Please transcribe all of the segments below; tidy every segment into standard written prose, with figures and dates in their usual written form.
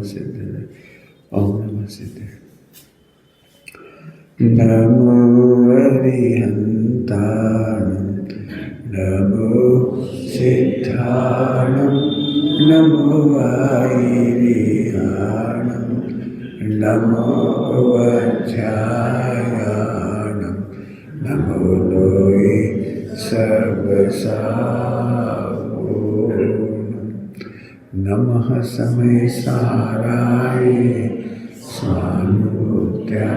सिद्धे ओम नमः सिद्धे। नमो अरिहन्ताणं नमो सिद्धाणं नमो आयिरियाणं नमो वज्रायाणं नमो लोये सर्वसावोणं नमः समयसाराय स्वानुभूत्या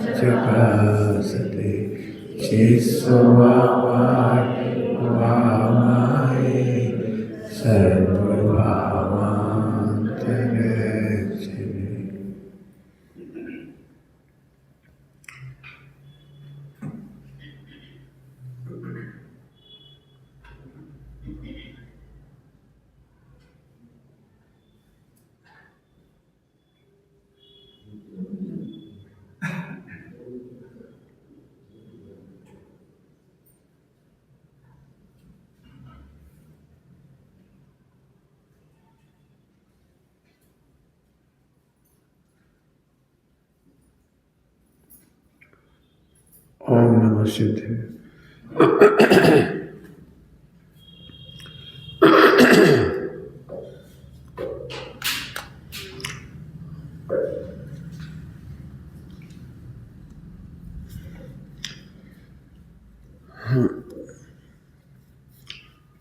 चकासते चित्स्वभावाय वामाय सर्वभावान्तरेक्षिणे। ओम नमः सिद्धे।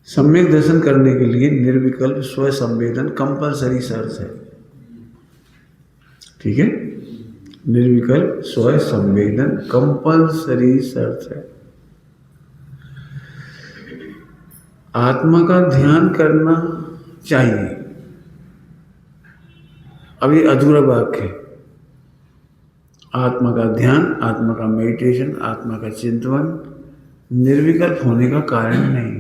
सम्यक दर्शन करने के लिए निर्विकल्प स्व संवेदन कंपलसरी शर्त है। ठीक है, निर्विकल्प स्व संवेदन कंपलसरी शर्त है। आत्मा का ध्यान करना चाहिए। अभी अधूरा वाक्य है। आत्मा का ध्यान, आत्मा का मेडिटेशन, आत्मा का चिंतन निर्विकल्प होने का कारण नहीं।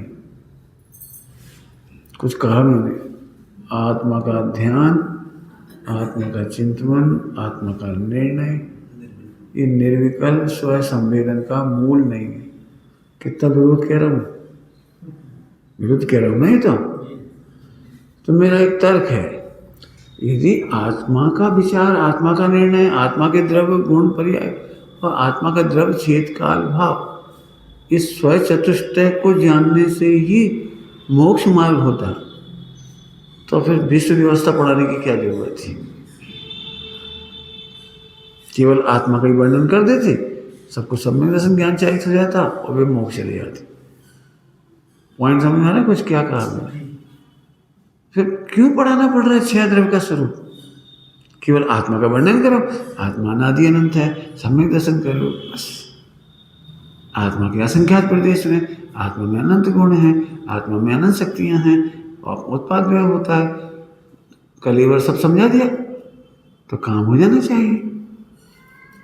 कुछ कहा मैंने, आत्मा का ध्यान, आत्मा का चिंतन, आत्मा का निर्णय, ये निर्विकल्प स्व संवेदन का मूल नहीं है। कितना विरोध कह रहा हूँ, विरोध कह रहा हूँ नहीं तो मेरा एक तर्क है, यदि आत्मा का विचार, आत्मा का निर्णय, आत्मा के द्रव्य गुण पर्याय और आत्मा का द्रव्य छेद काल भाव, इस स्व चतुष्टय को जानने से ही मोक्ष मार्ग होता, तो फिर विश्व व्यवस्था पढ़ाने की क्या जरूरत थी। केवल आत्मा का ही वर्णन कर देते, सबको सम्यक दर्शन ज्ञान चाहिए हो जाता और वे मोक्ष चले जाते। पॉइंट समझ में आ रहा है कुछ क्या कहा मैंने? फिर क्यों पढ़ाना पड़ रहा है छह द्रव्य का स्वरूप? केवल आत्मा का वर्णन करो, आत्मा अनादि अनंत है, सम्यक दर्शन कर लो बस। आत्मा के असंख्यात प्रदेश में, आत्मा में अनंत गुण हैं, आत्मा में अनंत शक्तियां हैं, और उत्पाद व्यय होता है। कलेवर सब समझा दिया तो काम हो जाना चाहिए।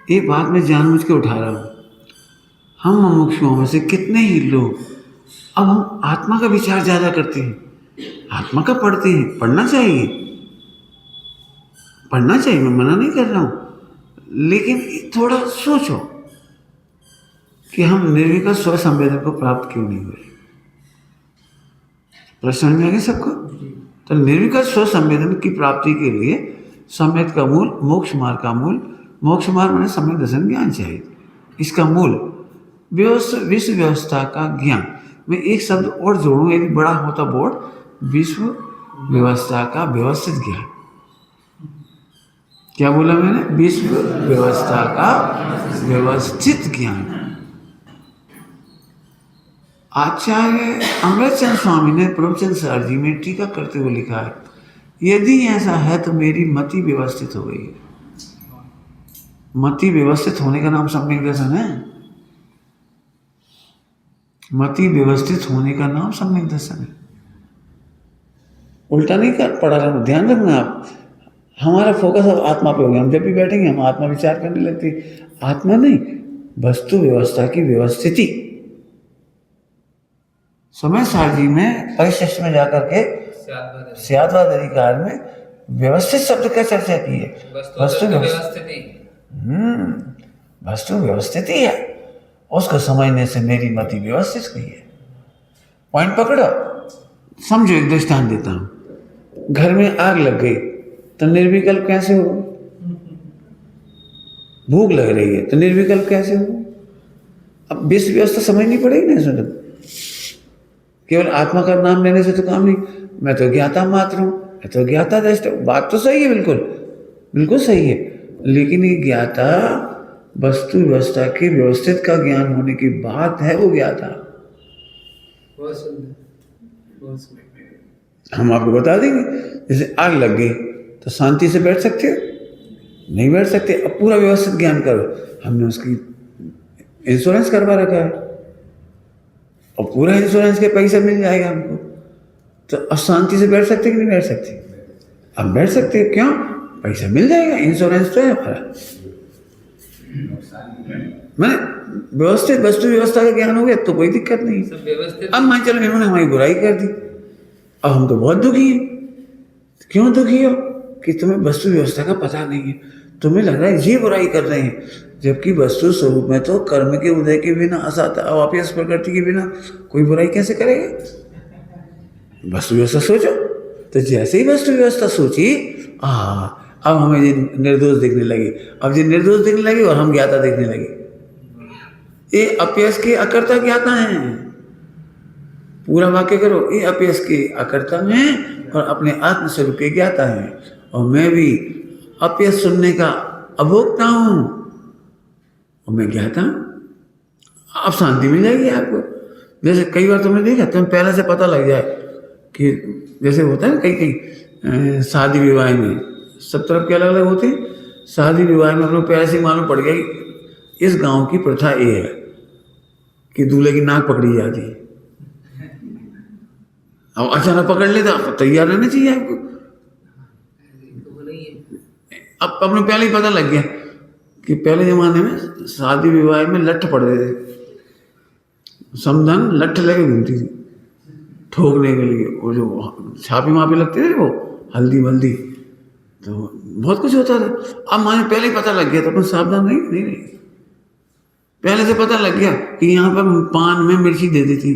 एक बात मैं जानबूझ के उठा रहा हूँ, हम मुमुक्षुओं में से कितने ही लोग अब हम आत्मा का विचार ज़्यादा करते हैं, आत्मा का पढ़ते हैं। पढ़ना चाहिए, पढ़ना चाहिए, मैं मना नहीं कर रहा हूँ, लेकिन थोड़ा सोचो कि हम निर्विकल्प स्व संवेदन को प्राप्त क्यों नहीं हुए। प्रश्न में आ गया सबको? तो निर्विकल्प स्व संवेदन की प्राप्ति के लिए सम्यक का मूल, मोक्ष मार्ग का मूल, मोक्ष मार्ग माने सम्यक दर्शन ज्ञान चाहिए। इसका मूल विश्व व्यवस्था का ज्ञान। मैं एक शब्द और जोड़ूं, यदि बड़ा होता बोर्ड, विश्व व्यवस्था का व्यवस्थित ज्ञान। क्या बोला मैंने? विश्व व्यवस्था का व्यवस्थित ज्ञान। आचार्य अमृतचंद स्वामी ने प्रभुचंद सर जी में टीका करते हुए लिखा है, यदि ऐसा है तो मेरी मति व्यवस्थित हो गई है। मति व्यवस्थित होने का नाम सम्यक दर्शन है। मति व्यवस्थित होने का नाम सम्यक दर्शन है। उल्टा नहीं कर पढ़ा रहा हूं, ध्यान रखना आप। हमारा फोकस अब आत्मा पे हो गया। हम जब भी बैठेंगे हम आत्मा विचार करने लगते, आत्मा नहीं, वस्तु व्यवस्था की व्यवस्थिति। समय सारजी में परिशिष्ट में जाकर के स्यादवाद अधिकार में व्यवस्थित शब्द का चर्चा की है। वस्तु व्यवस्थिति, वस्तु व्यवस्थिति है, उसको समझने से मेरी मति व्यवस्थित हुई है। पॉइंट पकड़ो। समझो, एक दृष्टांत देता हूं। घर में आग लग गई तो निर्विकल्प कैसे हो? भूख लग रही है तो निर्विकल्प कैसे हो? अब विश्व व्यवस्था समझनी पड़ेगी ना इसमें। केवल आत्मा का नाम लेने से तो काम नहीं। मैं तो ज्ञाता मात्र हूँ, मैं तो ज्ञाता दृष्टा। बात तो सही है, बिल्कुल बिल्कुल सही है, लेकिन ये ज्ञाता वस्तु व्यवस्था के व्यवस्थित का ज्ञान होने की बात है, वो ज्ञाता। हम आपको बता देंगे, जैसे आग लग गई तो शांति से बैठ सकते हो? नहीं बैठ सकते। अब पूरा व्यवस्थित ज्ञान करो, हमने उसकी इंश्योरेंस करवा रखा है और पूरा इंश्योरेंस के पैसा मिल जाएगा हमको, तो अब शांति से बैठ सकते कि नहीं बैठ सकते? अब बैठ सकते। क्यों? पैसा मिल जाएगा, इंश्योरेंस तो है हमारा। मैंने व्यवस्थित वस्तु व्यवस्था का ज्ञान हो गया तो कोई दिक्कत नहीं। अब मान चलो इन्होंने हमारी बुराई कर दी, अब हम तो बहुत दुखी हैं। क्यों दुखी हो? कि तुम्हें वस्तु व्यवस्था का पता नहीं है, तुम्हें लग रहा है ये बुराई कर रहे हैं, जबकि वस्तु स्वरूप में तो कर्म के उदय के बिना, असत वापिस प्रकृति के बिना कोई बुराई कैसे करेगा? वस्तु व्यवस्था सोचो। तो जैसे ही वस्तु व्यवस्था सोची, अब हमें ये निर्दोष दिखने लगी। अब ये निर्दोष दिखने लगी और हम ज्ञाता दिखने लगे। ये अपयश के अकर्ता ज्ञाता हैं। पूरा वाक्य करो, ये अपयश के अकर्ता हैं और अपने आत्मस्वरूप के ज्ञाता हैं। और मैं भी अपयश सुनने का अभोक्ता हूं और मैं ज्ञाता हूं। अब शांति मिल जाएगी आपको। जैसे कई बार तुमने देखा, तुम्हें पहले से पता लग जाए कि जैसे होता है ना कई शादी विवाह में, सब तरफ के अलग अलग होते हैं। शादी विवाह में हम लोग पहले से मालूम पड़ गया कि इस गांव की प्रथा ये है कि दूल्हे की नाक पकड़ी जाती है। अब अचानक पकड़ लेता, तैयार रहना चाहिए आपको। अब अपने पहले ही पता लग गया कि पहले जमाने में शादी विवाह में लठ पड़ते थे, समधन लठ लेके घूमती थी ठोकने के लिए। वो जो छापी मापी लगते थे, वो हल्दी वल्दी, तो बहुत कुछ होता था। अब माने पहले ही पता लग गया, तो अपन सावधान नहीं। पहले से पता लग गया कि यहाँ पर पान में मिर्ची दे दी थी,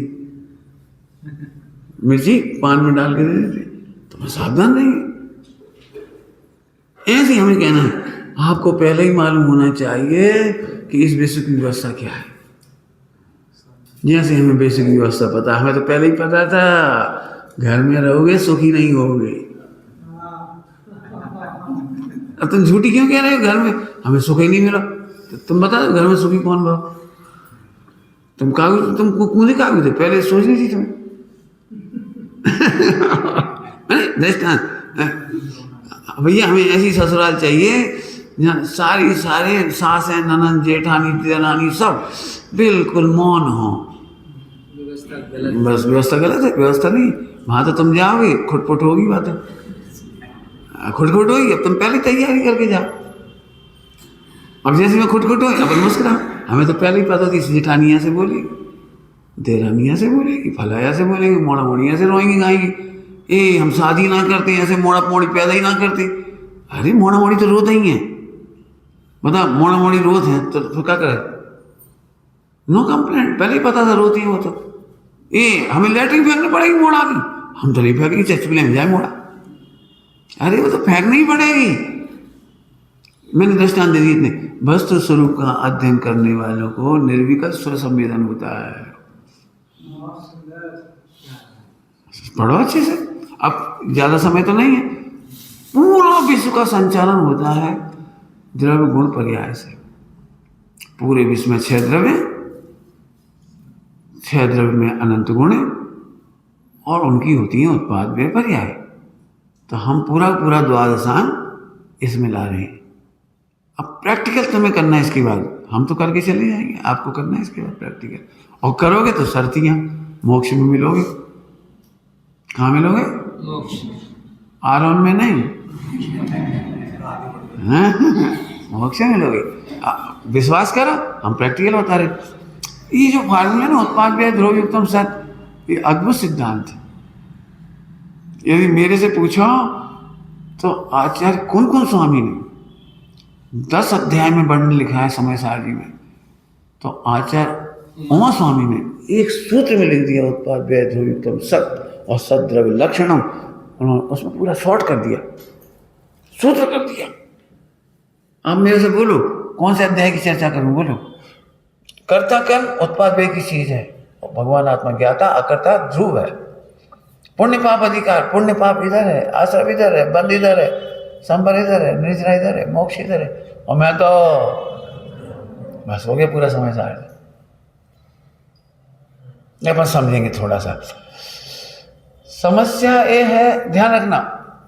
मिर्ची पान में डाल के दे देते, तो मैं सावधान नहीं। ऐसे ही हमें कहना है, आपको पहले ही मालूम होना चाहिए कि इस विश्व की व्यवस्था क्या है। जैसे हमें विश्व की व्यवस्था पता, हमें तो पहले ही पता था घर में रहोगे सुखी नहीं होगे। अब तुम झूठी क्यों कह रहे हो? घर में हमें सुख ही नहीं मिला, तो तुम बता दो घर में सुखी कौन भाव? तुम कागज, तुम कूदे कागज थे, पहले सोचनी थी तुम्हें। भैया हमें ऐसी ससुराल चाहिए जहाँ सारे सासें, ननद, जेठानी, देरानी सब बिल्कुल मौन हो। बस व्यवस्था गलत है, व्यवस्था नहीं। वहाँ तो तुम जाओगे, खुटपुट होगी बात, खुटखुट होगी। अब तुम पहले तैयारी करके जाओ। अब जैसे मैं खुटखुट हो, अब मुस्कुरा। हमें तो पहले ही पता थी जेठानिया से बोलेगी, देरानिया से बोलेगी, फलाया से बोलेगी, मोड़ा मोड़िया से रोएंगी गाएंगी। ए हम शादी ना करते, ऐसे मोड़ा मोड़ी पैदा ही ना करते। अरे मोड़ा मोड़ी तो रोते ही है, बता मोड़ा मोड़ी रोत है तो क्या करे? नो कंप्लेंट, पहले ही पता था रोती है वो तो। हमें लैट्रिन फेंकनी पड़ेगी मोड़ा की, हम तो नहीं फेंकेंगे, चचपले में जाए मोड़ा। अरे वो तो फेंकनी ही पड़ेगी। मैंने दृष्टांत दे दी इतने। वस्तु स्वरूप का अध्ययन करने वालों को निर्विकल्प स्व संवेदन होता है। पढ़ो अच्छे से। अब ज्यादा समय तो नहीं है। पूरा विश्व का संचालन होता है द्रव्य गुण पर्याय से। पूरे विश्व में 6 द्रव्य, 6 द्रव्य में अनंत गुण है और उनकी होती है उत्पाद व्यय पर्याय। तो हम पूरा द्वादशांग इसमें ला रहे हैं। अब प्रैक्टिकल तुम्हें करना है इसके बाद, हम तो करके चले जाएंगे, आपको करना है इसके बाद प्रैक्टिकल। और करोगे तो शर्तियाँ मोक्ष में मिलोगे। कहाँ मिलोगे? मोक्ष। आरोन में नहीं, मोक्ष में मिलोगे। विश्वास करो, हम प्रैक्टिकल बता रहे। ये जो फार्मूला ना उत्पाद व्यय द्रव्योत्तम सत, ये अद्भुत सिद्धांत है। यदि मेरे से पूछो तो आचार्य कौन स्वामी ने 10 अध्याय में वर्णन लिखा है समय सारणी में, तो आचार्य उमा स्वामी ने एक सूत्र में लिख दिया उत्पाद व्यय द्रव्योत्तम सत और सद्रव्य लक्षणम। उन्होंने उसमें पूरा शॉर्ट कर दिया, सूत्र कर दिया। आप मेरे से बोलो कौन से अध्याय की चर्चा करूं, बोलो। कर्ता कर्म उत्पाद वे की चीज है, भगवान आत्मा ज्ञाता अकर्ता ध्रुव है। पुण्य पाप अधिकार, पुण्य पाप इधर है, आश्रम इधर है, बंद इधर है, संबर इधर है, निर्जरा इधर है, मोक्ष इधर है, और मैं तो बस हो गया पूरा समय सार। अपन समझेंगे थोड़ा सा। समस्या ये है, ध्यान रखना,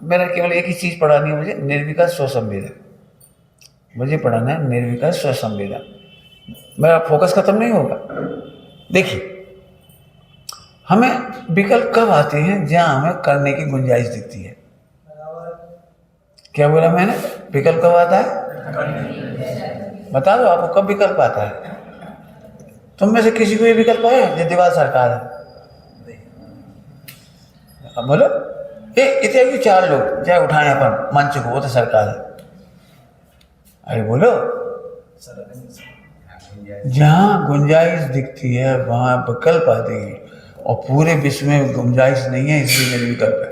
मेरा केवल एक ही चीज पढ़ानी है मुझे, निर्विकल्प स्वसंवेदन। मुझे पढ़ाना है निर्विकल्प स्वसंवेदन। मेरा फोकस खत्म नहीं होगा। देखिए, हमें विकल्प कब आते हैं? जहां हमें करने की गुंजाइश दिखती है। क्या बोला मैंने? विकल्प कब आता है? बता दो आपको कब विकल्प आता है। तुम में से किसी को ये विकल्प आया जो दीवार सरकार है? अब बोलो, ये इतने 4 लोग चाहे उठाए अपन मंच को, वो तो सरकार है। अरे बोलो, जहां गुंजाइश दिखती है वहां विकल्प आते हैं, और पूरे विश्व में गुंजाइश नहीं है, इसलिए मेरे विकल्प है।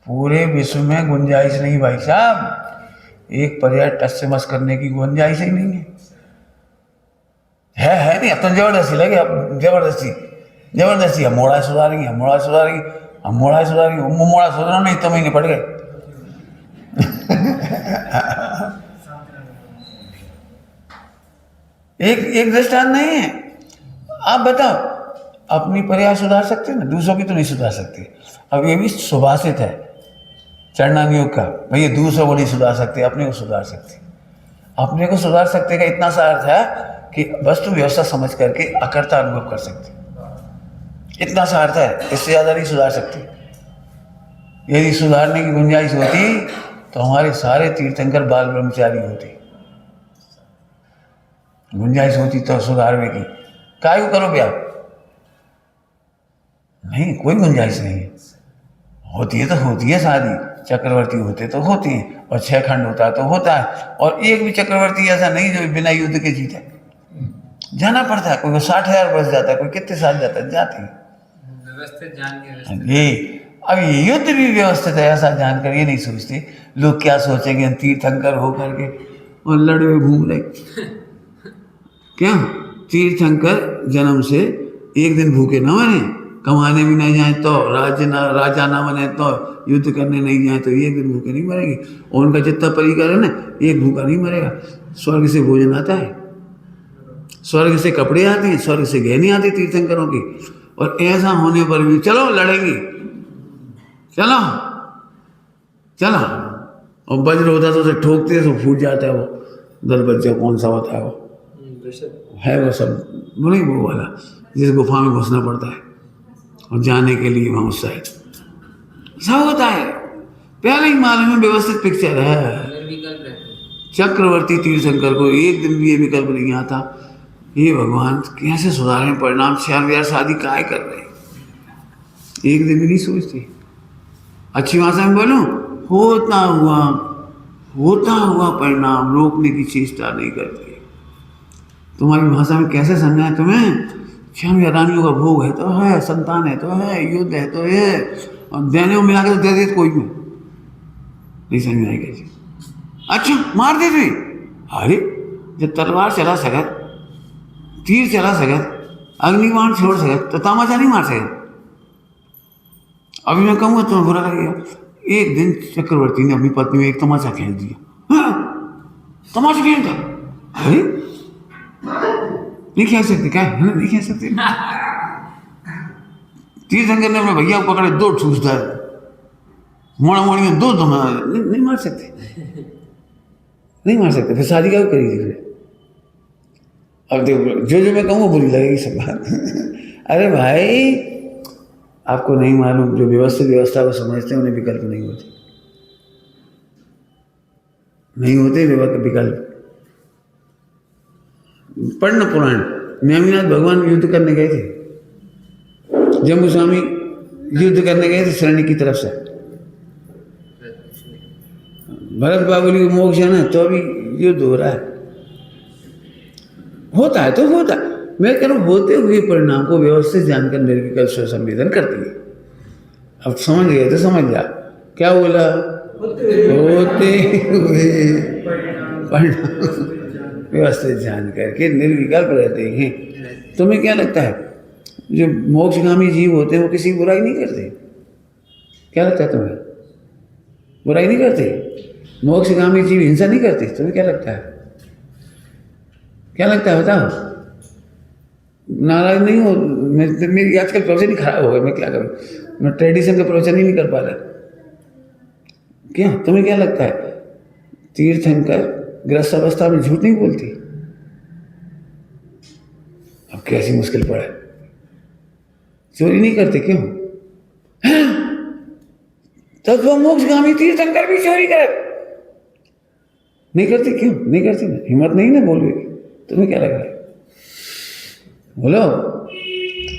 पूरे विश्व में गुंजाइश नहीं भाई साहब, एक पर्याय टच से मस करने की गुंजाइश ही नहीं है नहीं। अब तो जबरदस्ती लगे, अब जबरदस्ती हम मोड़ा सुधारेंगे, हम मोड़ा सुधारो नहीं तो महीने पड़ गए। एक दृष्टांत नहीं है। आप बताओ, अपनी पर्याय सुधार सकते हैं ना, दूसरों की तो नहीं सुधार सकते। अब ये भी सुभाषित है चरणान योग का, भैया दूसरों को नहीं सुधार सकते, अपने को सुधार सकते। अपने को सुधार सकते का इतना सा अर्थ है कि वस्तु व्यवस्था समझ करके अकर्ता अनुभव कर सकते, इतना सा अर्थ है। इससे ज्यादा नहीं सुधार सकते। यदि सुधारने की गुंजाइश होती तो हमारे सारे तीर्थंकर बाल ब्रह्मचारी होते। गुंजाइश होती तो सुधारने की, काय को करोगे आप? नहीं, कोई गुंजाइश नहीं है। होती है तो होती है शादी, चक्रवर्ती होते तो होती है, और 6 खंड होता है तो होता है। और एक भी चक्रवर्ती ऐसा नहीं जो बिना युद्ध के जीते। जाना पड़ता है, कोई 60,000 वर्ष जाता है, कोई कितने साल जाता है, जाती है व्यवस्थित जान के। ये अब ये युद्ध भी व्यवस्थित है, ऐसा जानकर ये नहीं सोचते लोग क्या सोचेंगे तीर्थंकर होकर के और लड़वे घूम रहे। क्या तीर्थंकर जन्म से एक दिन भूखे न मरे, कमाने भी नहीं जाए तो, राजा ना बने तो, युद्ध करने नहीं जाए तो एक दिन भूखे नहीं मरेंगे। और उनका जितना परिकर है ना, एक भूखा नहीं मरेगा। स्वर्ग से भोजन आता है, स्वर्ग से कपड़े आते हैं, स्वर्ग से गहने आते तीर्थंकरों के। और ऐसा होने पर भी चलो लड़ेंगे, चलो, और वज्र होता तो उसे ठोकते तो फूट जाता है। वो दरबज्जा कौन सा होता है, वो है वो सब नहीं, वो वाला जिस गुफा में घुसना पड़ता है और जाने के लिए वहां उस साइड सब होता है। पहले ही मालूम में व्यवस्थित पिक्चर है। चक्रवर्ती तीर्थंकर को एक दिन भी ये विकल्प नहीं आता, ये भगवान कैसे सुधारें परिणाम, 6 शादी काय कर रहे, एक दिन भी नहीं सोचते। अच्छी भाषा में बोलूं, होता हुआ परिणाम रोकने की चेष्टा नहीं करते। तुम्हारी भाषा में कैसे समझाएं तुम्हें? 6 रानियों का भोग है तो है, संतान है तो है, युद्ध है तो है, और देने को मिला के तो दे दे कोई में नहीं समझ आएगा जी। अच्छा मार दे थे, अरे जब तलवार चला सकत, तीर चला सकत, अग्निबाण छोड़ सकत, तो तमाचा नहीं मार सकत। अभी मैं कहूँगा तुम्हें बुरा लगेगा। एक दिन चक्रवर्ती ने अपनी पत्नी में एक तमाचा खेल दिया। हाँ, तमाचा खेल था, अरे नहीं खेल सकते, क्या है नहीं खेल सकते। तीर्थंकर ने अपने भैया को पकड़े, 2 ठूसता है, मोड़ा मोड़ी में 2 नहीं मार सकते, नहीं मार सकते। फिर शादी क्या करेगी फिर? अब देखो जो मैं कहूँगा बुरी लगेगी सब बात। अरे भाई आपको नहीं मालूम, जो व्यवस्था को समझते हैं उन्हें विकल्प नहीं होते विकल्प। पढ़ना पुराण, नेमिनाथ भगवान युद्ध करने गए थे, जम्बू स्वामी युद्ध करने गए थे शरणी की तरफ से। भरत बाबुली को मोक्ष है ना, तो अभी युद्ध हो रहा है। होता है तो होता है, मैं कह रहा हूँ होते हुए परिणाम को व्यवस्थित जानकर निर्विकल्प स्वसंवेदन करती है। अब समझ गए तो समझ जा, क्या बोला? होते हुए परिणाम व्यवस्थित जान करके निर्विकल्प रहते हैं। तुम्हें क्या लगता है जो मोक्षगामी जीव होते हैं वो किसी की बुराई नहीं करते? क्या लगता है तुम्हें? बुराई नहीं करते? मोक्षगामी जीव हिंसा नहीं करते? तुम्हें क्या लगता है? क्या लगता है बताओ? नाराज नहीं हो? मेरी आजकल प्रवचन ही खराब हो गया, मैं क्या करूं? मैं ट्रेडिशन का प्रवचन ही नहीं कर पा रहा। क्या तुम्हें क्या लगता है तीर्थंकर गृहस्थ अवस्था में झूठ नहीं बोलती? अब कैसी मुश्किल पड़ा, चोरी नहीं करते क्यों? तत्व मोक्षगामी तीर्थंकर भी चोरी करे नहीं करते क्यों? नहीं करते ना, हिम्मत नहीं ना बोलोगे? तुम्हें क्या लग रहा है? बोलो।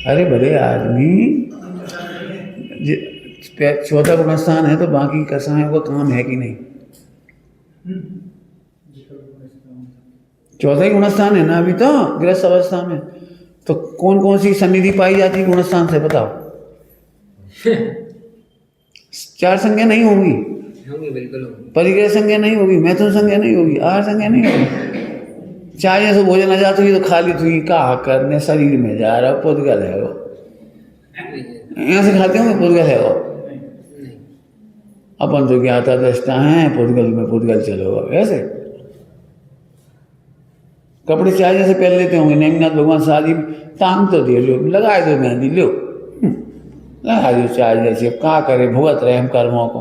अरे बड़े आदमी 14 गुणस्थान है तो बाकी कसायों का काम है कि नहीं? 14 ही गुणस्थान है ना अभी तो गृहस्थ अवस्था में। तो कौन कौन सी सन्निधि पाई जाती है गुणस्थान से बताओ? 4 संज्ञा नहीं होंगी, बिल्कुल परिग्रह संज्ञा नहीं होगी, मैथुन संज्ञा नहीं होगी, आहार संज्ञा नहीं होगी। चाय जैसे भोजन आ जाती है तो खाली तुई कहा करने शरीर में जा रहा पुद्गल है वो, यहाँ से खाते होंगे पुद्गल है वो। अपन तो ज्ञाता दृष्टा है, पुद्गल में पुद्गल चलो वैसे। कपड़े चाय जैसे पहन लेते होंगे, नेमिनाथ भगवान शादी टांग तो दे लो, लगा दो मेहंदी लो, लगा दो चाय जैसे, क्या करे भुगत रहे हम कर्मों को।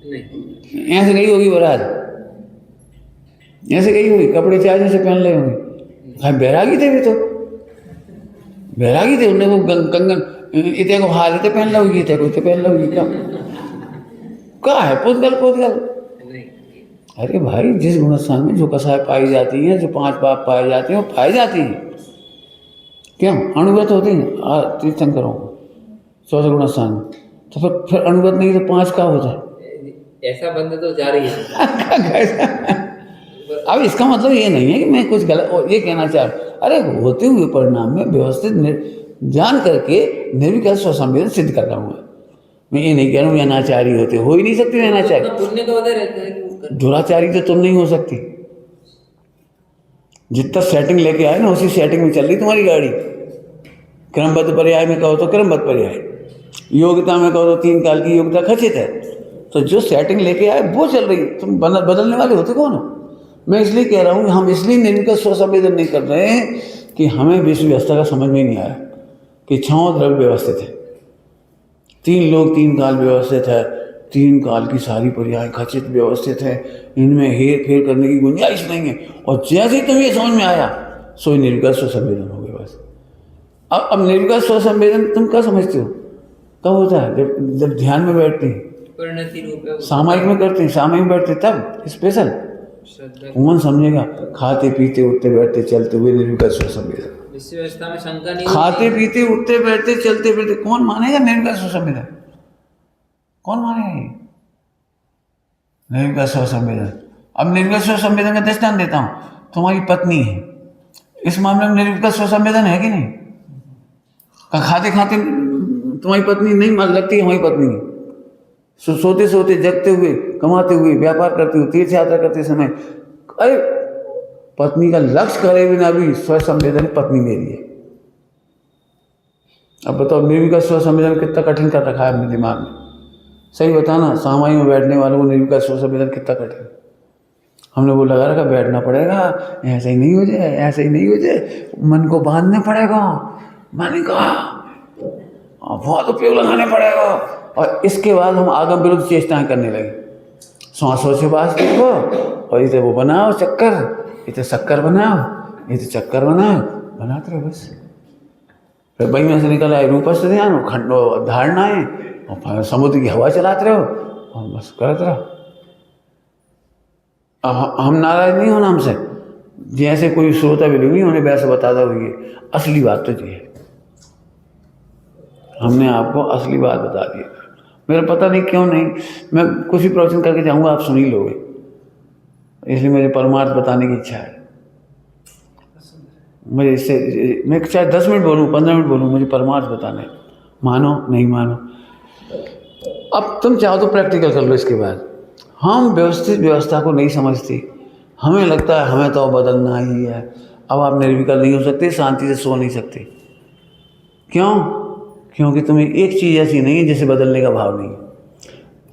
यहाँ से गई होगी बरात, ऐसे गई होगी, कपड़े चाय जैसे पहन ले होंगे। हाँ बैरागी थे भी तो, बैरागी थे, उन्हें वो कंगन इतने को हार थे पहन लोगी, इतने को इतने पहन लोगी, क्या है पुद्गल पुद्गल। अरे भाई जिस गुणस्थान में जो कसाय पाई जाती है, जो 5 पाप पाए जाते हैं वो पाई जाती है, क्यों अणुव्रत होते हैं तीर्थंकरों को 14 गुणस्थान में। तो फिर अणुव्रत नहीं तो 5 का होता है, ऐसा बंद तो जा रही है। अब इसका मतलब ये नहीं है कि मैं कुछ गलत ये कहना चाह रहा हूँ। अरे होते हुए परिणाम में व्यवस्थित जान करके निर्विकल्प स्वसंवेदन सिद्ध कर रहा हूँ। मैं ये नहीं कह रहा हूँ अनाचारी होते, हो ही नहीं सकते अनाचारी। पुण्य का उदय रहता है, दुराचारी तो तुम नहीं हो सकती। जितना सेटिंग लेके आए ना उसी सेटिंग में चल रही तुम्हारी गाड़ी। क्रमबद्ध पर्याय में कहो तो क्रमबद्ध पर्याय, योग्यता में कहो तो 3 काल की योग्यता खचित है। तो जो सेटिंग लेके आए वो चल रही, तुम बदलने वाले होते कौन हो? मैं इसलिए कह रहा हूँ कि हम इसलिए निर्विकल्प स्वसंवेदन नहीं कर रहे हैं कि हमें विश्व व्यवस्था का समझ में नहीं आया कि 6 द्रव्य व्यवस्थित है, 3 लोग 3 काल व्यवस्थित है, 3 काल की सारी पर्याय खचित व्यवस्थित है, इनमें हेर फेर करने की गुंजाइश नहीं है। और जैसे ही तुम्हें समझ में आया सो निर्विकल्प स्वसंवेदन हो गया बस। अब निर्विकल्प स्वसंवेदन तुम क्या समझते हो कब होता है? जब ध्यान में बैठते हैं, परिणति रूप है, सामायिक में करते हैं, सामायिक में बैठते तब स्पेशल कौन समझेगा? खाते पीते उठते बैठते चलते हुए निर्विकल्प स्वसंवेदन। विश्व व्यवस्था में शंका नहीं, खाते पीते उठते बैठते चलते फिरते कौन मानेगा निर्विकल्प स्वसंवेदन? कौन मानेगा ये निर्विकल्प स्वसंवेदन? अब निर्विकल्प स्वसंवेदन का दृष्टांत देता हूँ। तुम्हारी पत्नी है, इस मामले में निर्विकल्प स्वसंवेदन है कि नहीं? खाते खाते तुम्हारी पत्नी नहीं लगती हमारी पत्नी है, सोते सोते जगते हुए कमाते हुए व्यापार करते हुए तीर्थ यात्रा करते समय, अरे पत्नी का लक्ष्य करे बिना भी स्वसंवेदन पत्नी मेरी है। अब बताओ निर्विकल्प स्वसंवेदन कितना कठिन कर रखा है अपने दिमाग में? सही बताना, सामाई में बैठने वालों को निर्विकल्प स्वसंवेदन कितना कठिन। हमने वो लगा रखा बैठना पड़ेगा, ऐसे ही नहीं हो जाए, ऐसे ही नहीं हो जाए, मन को बांधना पड़ेगा, मन का बहुत उपयोग लगाने पड़ेगा। और इसके बाद हम आगम विरुद्ध चेष्टाएं करने लगे, सांसों से बात देखो और इसे वो बनाओ चक्कर, इसे शक्कर बनाओ, इसे चक्कर बनाओ, बनाते रहो बस। फिर वही में से निकल आए रूपस्थ ध्यान, खंडो धारणाएं, और समुद्र की हवा चलाते रहो और बस करते रहो। हम नाराज नहीं होना हमसे, जैसे कोई श्रोता भी नहीं उन्हें वैसे बताता हुई असली बात तो ये है। हमने आपको असली बात बता दी। मेरा पता नहीं क्यों नहीं, मैं कुछ भी प्रवचन करके जाऊंगा आप सुन ही लोगे, इसलिए मुझे परमार्थ बताने की इच्छा है। मुझे इससे मैं चाहे 10 मिनट बोलूँ 15 मिनट बोलूँ, मुझे परमार्थ बताना है, मानो नहीं मानो। अब तुम चाहो तो प्रैक्टिकल कर लो इसके बाद। हम व्यवस्थित व्यवस्था को नहीं समझते, हमें लगता है हमें तो अब बदलना ही है। अब आप निर्विकल्प नहीं हो सकते, शांति से सो नहीं सकते। क्यों? क्योंकि तुम्हें एक चीज़ ऐसी नहीं है जिसे बदलने का भाव नहीं।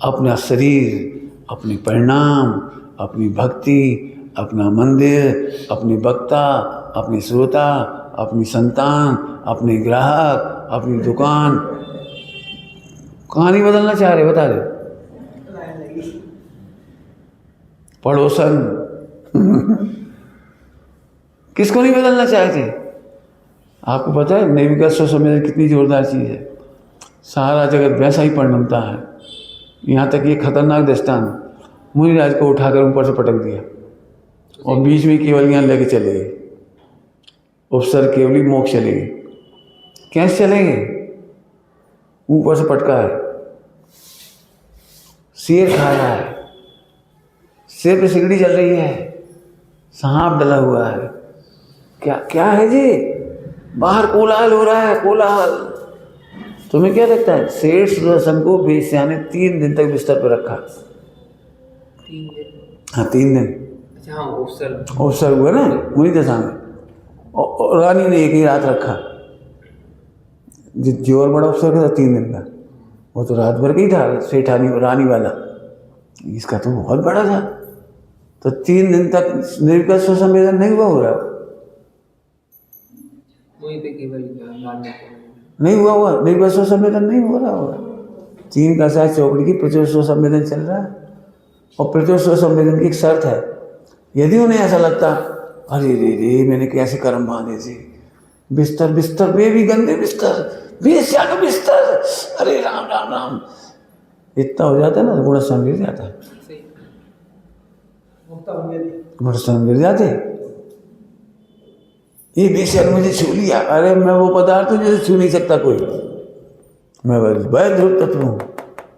अपना शरीर, अपने परिणाम, अपनी भक्ति, अपना मंदिर, अपनी वक्ता, अपने श्रोता, अपनी संतान, अपने ग्राहक, अपनी दुकान, कहानी बदलना चाह रहे, बता रहे पड़ोसन किसको नहीं बदलना चाहते? आपको पता है नेविका स्वसंवेदन कितनी जोरदार चीज़ है। सारा जगत वैसा ही परिणमता है। यहाँ तक ये खतरनाक दृष्टांत, मुनिराज को उठाकर ऊपर से पटक दिया और बीच में केवलियाँ लेके चले गए। उपसर केवली मोक्ष चले गए। कैसे चलेंगे? ऊपर से पटका है, शेर खा रहा है, शेर पे सिगड़ी चल रही है, सांप डला हुआ है। क्या क्या है जी? बाहर कोलाहल हो रहा है, कोलाहल। तुम्हें क्या लगता है? शेर सुदर्शन को वेश्या ने 3 दिन तक बिस्तर पर रखा। 3 दिन? हाँ 3 दिन। अच्छा हाँ, अवसर हुआ ना मुनि दशा में। और रानी ने एक ही रात रखा। जो और बड़ा अवसर था 3 दिन का, वो तो रात भर का ही था, सेठानी रानी वाला। इसका तो बहुत बड़ा था। तो 3 दिन तक निर्विकल्प स्वसंवेदन नहीं हुआ, हो रहा नहीं हुआ निर्विकल्प स्वसंवेदन नहीं हो रहा होगा। 3 का साथ चौकड़ी की प्रचुर स्वसंवेदन चल रहा है। और प्रचुर स्वसंवेदन की एक शर्त है, यदि उन्हें ऐसा लगता अरे रे रे मैंने कैसे कर्म बांधे थे, बिस्तर बिस्तर वे भी गंदे बिस्तर, बेस्या का बिस्तर, अरे राम राम राम, इतना हो जाता है ना तो गुण स्थान गिर जाता है। गुण स्थान गिर जाते। ये बेस्या ने मुझे छू लिया, अरे मैं वो पदार्थ हूँ जिसे छू नहीं सकता कोई। मैं वैध ध्रुव तत्व हूँ,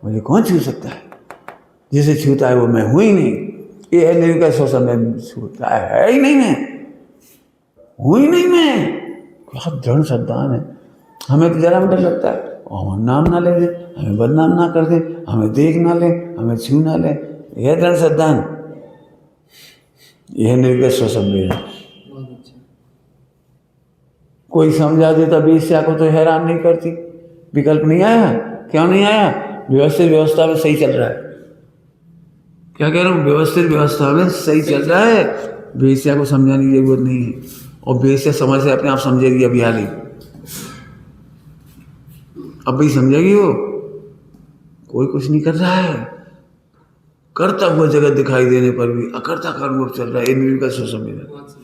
मुझे कौन छू सकता है? जिसे छूता है वो मैं हूँ ही नहीं। ये है निर्विकल्प स्वसंवेदन, छूता है ही नहीं, मैं हूँ ही नहीं। मैं क्या दृढ़ श्रद्धान है। हमें तो जरा डर लगता है और हम नाम ना ले दे, हमें बदनाम ना कर दे, हमें देख ना ले, हमें छू ना ले। यह दृढ़ श्रद्धान, यह निर्विकल्प स्वसंवेदन। कोई समझा देता वेश्या को तो हैरान नहीं करती। विकल्प नहीं आया, क्यों नहीं आया? व्यवस्थित व्यवस्था में सही चल रहा है। क्या कह रहा हूँ? व्यवस्थित व्यवस्था में सही चल रहा है। वेश्या को समझाने की जरूरत नहीं है, और वेश्या समझ से अपने आप समझेगी। अभी हाल ही अब भी समझेगी वो। कोई कुछ नहीं कर रहा है, करता हुआ जगत दिखाई देने पर भी अकर्ता कर्म चल रहा है। निर्विकल्प स्वसंवेदन।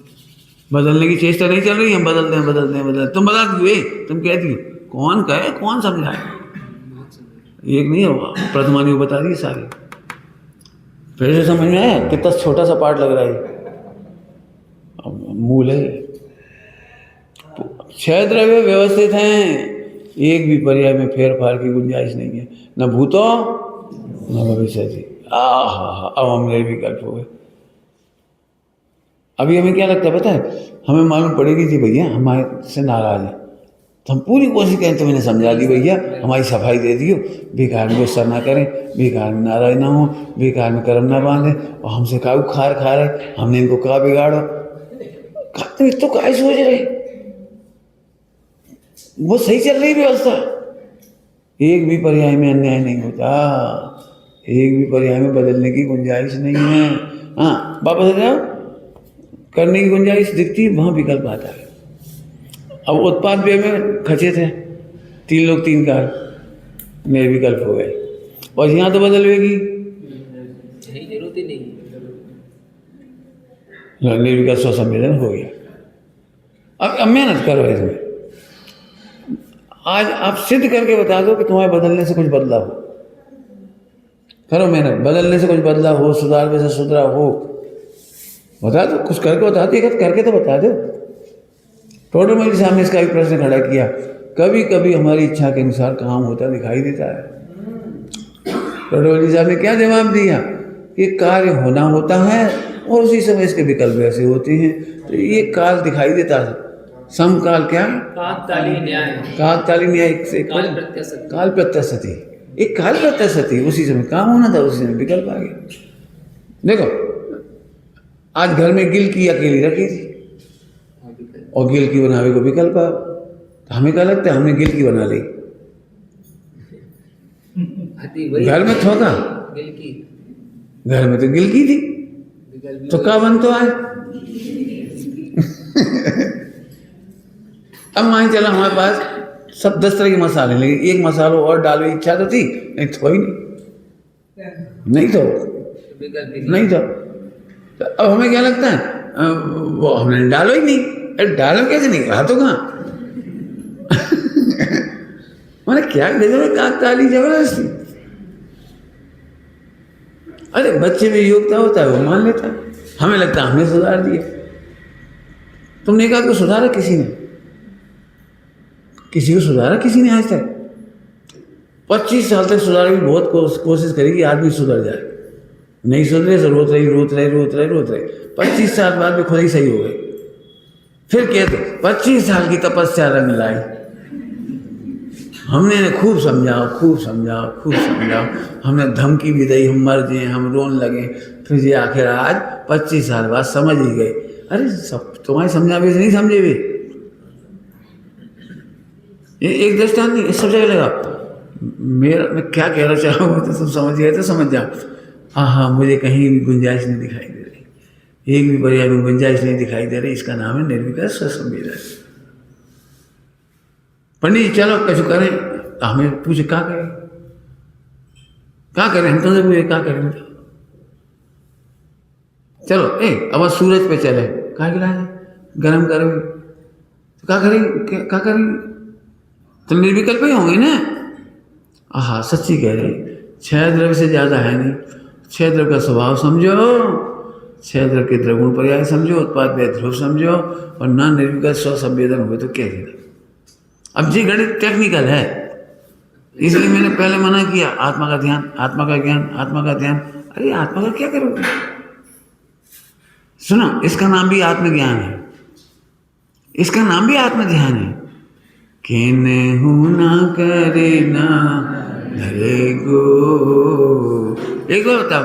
बदलने की चेष्टा नहीं चल रही है, हम बदलते हैं बदलते हैं बदलते। तुम बता दिए, तुम कह दिए, कौन कहे, कौन समझाए? एक नहीं होगा, प्रथमानी को बता दिए सारे। फिर से समझ में आया कितना छोटा सा पार्ट लग रहा है। अब मूल है। 6 द्रव्य व्यवस्थित हैं, एक भी पर्याय में फेर फार की गुंजाइश नहीं है, न भूतो न भविष्य जी। अब हम निर्विकल्प हो गए। अभी हमें क्या लगता है पता है? हमें मालूम पड़ेगी जी भैया हमारे से नाराज है, तो हम पूरी कोशिश करें तो मैंने समझा दी भैया हमारी सफाई दे दियो, बेकार में गुस्सा ना करें, बेकार में नाराज ना हो, बेकार में कर्म ना बांधें। और हमसे का खार खा रहे, हमने इनको कहा बिगाड़ो, तो तो क्या सोच रहे? वो सही चल रही व्यवस्था। एक भी पर्याय में अन्याय नहीं होता, एक भी पर्याय में बदलने की गुंजाइश नहीं है। हाँ वापस जाओ, करने की गुंजाइश दिखती है वहाँ विकल्प आता है। अब उत्पाद व्यय में खचे थे 3 लोग 3 कार, निर्विकल्प हो गए। और यहाँ तो बदलवेगी, जरूरत ही नहीं, निर्विकल्प स्वसंवेदन हो गया। अब मेहनत करो इसमें। आज आप सिद्ध करके बता दो कि तुम्हारे बदलने से कुछ बदला हो। करो मेहनत, बदलने से कुछ बदला हो, सुधारने से सुधरा हो, बता दो। कुछ करके बता दो, करके तो बता दो। टोटल मेरे सामने इसका एक प्रश्न खड़ा किया, कभी कभी हमारी इच्छा के अनुसार काम होता दिखाई देता है। टोटल साहब ने क्या जवाब दिया कि कार्य होना होता है और उसी समय इसके विकल्प ऐसे होते हैं। तो ये काल दिखाई देता है। समकाल क्या? काकतालीय न्याय। काकतालीय न्याय से काल प्रत्यसति। काल प्रत्यसति। एक काल करता सती, उसी समय काम होना था, उसी समय विकल्प आ गया। देखो आज घर में गिल की अकेली रखी थी और गिल की बनावे को विकल्प आ, तो हमें क्या लगता है हमने गिल की बना ली। घर में थोका, गिल की घर में तो गिल की थी, तो क्या बन तो आए। अब मान चला हमारे पास सब 10 तरह के मसाले, लेकिन एक मसालो और डालने की इच्छा तो थी, नहीं तो ही नहीं तो नहीं था। तो अब हमें क्या लगता है वो हमने डालो ही नहीं। अरे डालो कैसे नहीं, रहा तो कहाँ। मैंने क्या गजब काकताली जबरदस्ती। अरे बच्चे में योग्यता होता है वो मान लेता है, हमें लगता है हमने सुधार दिया। तुमने कहा तो सुधारा किसी ने, किसी को सुधारा किसी ने आज तक? 25 साल तक सुधारने की बहुत कोशिश करेगी, आदमी सुधर जाए, नहीं सुधरे तो रोत रही। 25 साल बाद में खुद ही सही हो गए। फिर कहते 25 साल की तपस्या रंग लाई। हमने खूब समझाओ, हमने धमकी भी दी, हम मर जाए, हम रोन लगे, फिर ये आखिर आज 25 साल बाद समझ ही गए। अरे सब तुम्हारे समझावे से नहीं समझे भी, एक दृष्टांत नहीं, सब जगह लगा। मैं क्या कहना चाह रहा हूँ तो तुम समझ गए तो समझ जाओ। हाँ, मुझे कहीं भी गुंजाइश नहीं दिखाई दे रही, एक भी पर्याय में गुंजाइश नहीं दिखाई दे रही। इसका नाम है निर्विकार स्वसंवेदन। पंडित जी चलो कछु करें, तो हमें पूछे क्या करें, हम तुमसे पूछे क्या करें। चलो अब सूरज पे चले, क्या गिलाए गर्म करोगे तो क्या करेंगे, तो निर्विकल्प ही होंगे ना। हाँ सच्ची कह रही, 6 द्रव्य से ज़्यादा है नहीं। 6 द्रव्य का स्वभाव समझो, 6 द्रव्य के द्रगुण पर्याय समझो, उत्पाद व्यय ध्रुव समझो, और ना निर्विकल्प स्वसंवेदन हुए तो क्या देगा। अब जी गणित टेक्निकल है, इसलिए मैंने पहले मना किया, आत्मा का ध्यान, आत्मा का ज्ञान, आत्मा का ध्यान। अरे आत्मा का क्या करोगे? सुनो, इसका नाम भी आत्मज्ञान है, इसका नाम भी आत्मध्यान है। किन्हु न करे ना धरे गो। एक बार बताओ,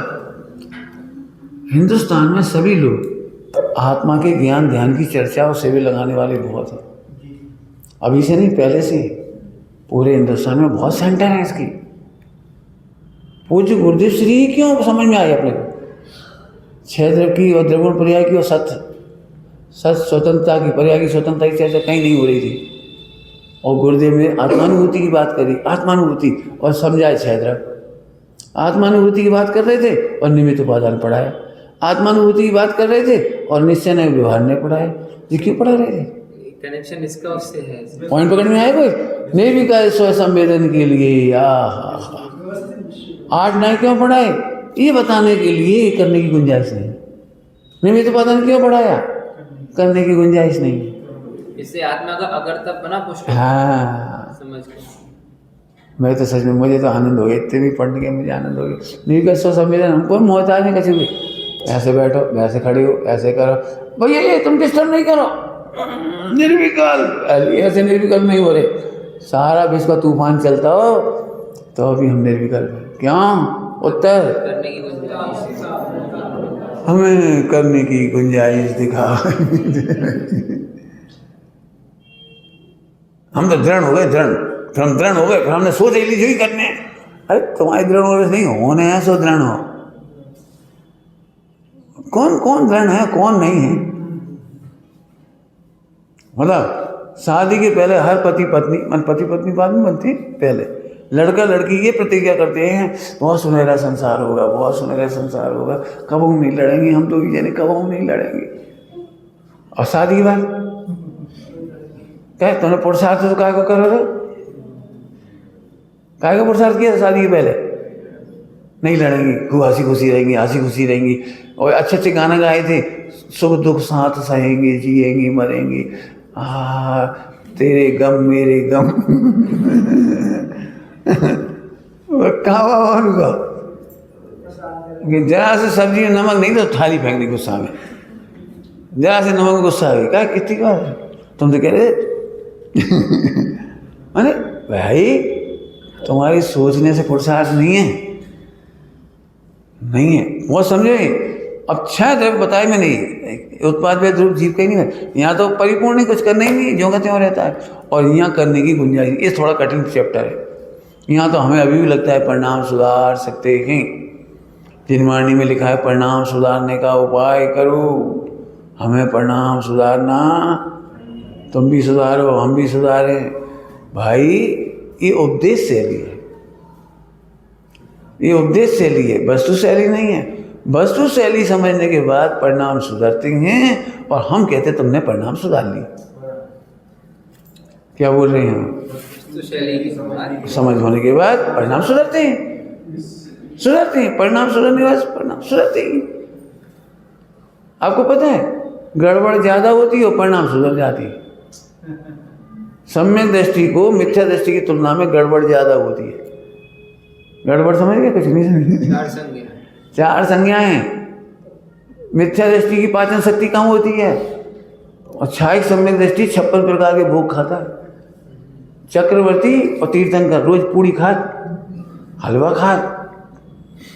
हिंदुस्तान में सभी लोग आत्मा के ज्ञान ध्यान की चर्चा और सेवे लगाने वाले बहुत हैं। अभी से नहीं, पहले से पूरे हिंदुस्तान में बहुत सेंटर है इसकी। पूज्य गुरुदेव श्री क्यों समझ में आई अपने को, 6 द्रव्य की और द्रगुण पर्याय की और सत स्वतंत्रता की, पर्याय की स्वतंत्रता की चर्चा कहीं नहीं हो रही थी। और गुरुदेव ने आत्मानुभूति की बात करी, आत्मानुभूति, और समझाए 6 द्रव्य। आत्मानुभूति की बात कर रहे थे और निमित्त उपादान पढ़ाए, आत्मानुभूति की बात कर रहे थे और निश्चय ने व्यवहार ने पढ़ाए। ये क्यों पढ़ा रहे थे? कनेक्शन इसका उससे है। पॉइंट पकड़ में आए कोई? निर्विकार स्व संवेदन के लिए 8 9 क्यों पढ़ाए? ये बताने के लिए करने की गुंजाइश नहीं। निमित्त उपादान क्यों पढ़ाया? करने की गुंजाइश नहीं। इससे आत्मा का अगर तब बना पुष्ट। हाँ समझ गए। मैं तो सच में, मुझे तो आनंद हो गया, इतने भी पढ़ने के मुझे आनंद हो गया। निर्विकार स्व संवेदन हमको मोहताज नहीं कभी भी। ऐसे बैठो, वैसे खड़े हो, ऐसे करो, भैया ये तुम डिस्टर्ब नहीं करो, निर्विकल्प। ऐसे निर्विकल्प नहीं हो रहे, सारा विश्व का तूफान चलता हो तो अभी हम निर्विकल्प हैं। क्यों? उत्तर करने की गुंजाइश, हमें करने की गुंजाइश दिखा। हम तो दृढ़ हो गए, दृढ़ हो गए, फिर हमने सोच ली जो ही करने हैं। अरे तुम्हारे दृढ़ होने से नहीं होने हैं, सो दृढ़ हो। कौन दृढ़ है, कौन नहीं है? मतलब शादी के पहले हर पति पत्नी बाद में बनती, पहले लड़का लड़की ये प्रतिज्ञा करते हैं बहुत सुनहरा संसार होगा, बहुत सुनहरा संसार होगा, कबहू नहीं लड़ेंगे हम तो, यानी कबहू नहीं लड़ेंगे। और शादी के बाद क्या तुमने पुरुषार्थ तो काय को कर रहे हो? काय को पुरुषार्थ किया था शादी के पहले? नहीं लड़ेंगी, खूब हंसी खुशी रहेंगी, और अच्छे अच्छे गाना गाए थे, सुख दुख साथ सहेंगे, जिएंगे मरेंगे, तेरे गम मेरे गम। कहा जरा से सब्जी में नमक नहीं तो थाली फेंक दी गुस्सा में, जरा से नमक में गुस्सा आ गई, क्या कितनी बार तुम तो कह रहे। अरे भाई तुम्हारी सोचने से पुरुषार्थ नहीं है, नहीं है। वो समझे अब 6 द्रव्य बताए मैं नहीं, उत्पाद वे ध्रुव जीव कहीं नहीं है। यहाँ तो परिपूर्ण ही कुछ करना ही नहीं, जो का त्यों रहता है। और यहाँ करने की गुंजाइश, ये थोड़ा कठिन चैप्टर है। यहाँ तो हमें अभी भी लगता है परिणाम सुधार सकते हैं। जिनवाणी में लिखा है परिणाम सुधारने का उपाय करो। हमें परिणाम सुधारना, तुम भी सुधारो हम भी सुधारें। भाई ये उपदेश शैली है, ये उपदेश शैली है, वस्तु शैली नहीं है। वस्तु शैली समझने के बाद परिणाम सुधरते हैं और हम कहते तुमने परिणाम सुधार ली। क्या बोल रहे हैं? तो शैली की समझ होने के बाद परिणाम सुधरते हैं, सुधरते हैं। परिणाम सुधरने के बाद परिणाम सुधरते हैं। आपको पता है गड़बड़ ज्यादा होती है और परिणाम सुधर जाती है। सम्यक दृष्टि को मिथ्या दृष्टि की तुलना में गड़बड़ ज्यादा होती है। गड़बड़ समझ गए? कुछ नहीं समझ। 4 संज्ञा, 4 संज्ञाएं। मिथ्या दृष्टि की पाचन शक्ति कम होती है और छायिक सम्यक दृष्टि 56 प्रकार के भोग खाता है। चक्रवर्ती और तीर्थंकर रोज पूड़ी खात, हलवा खात,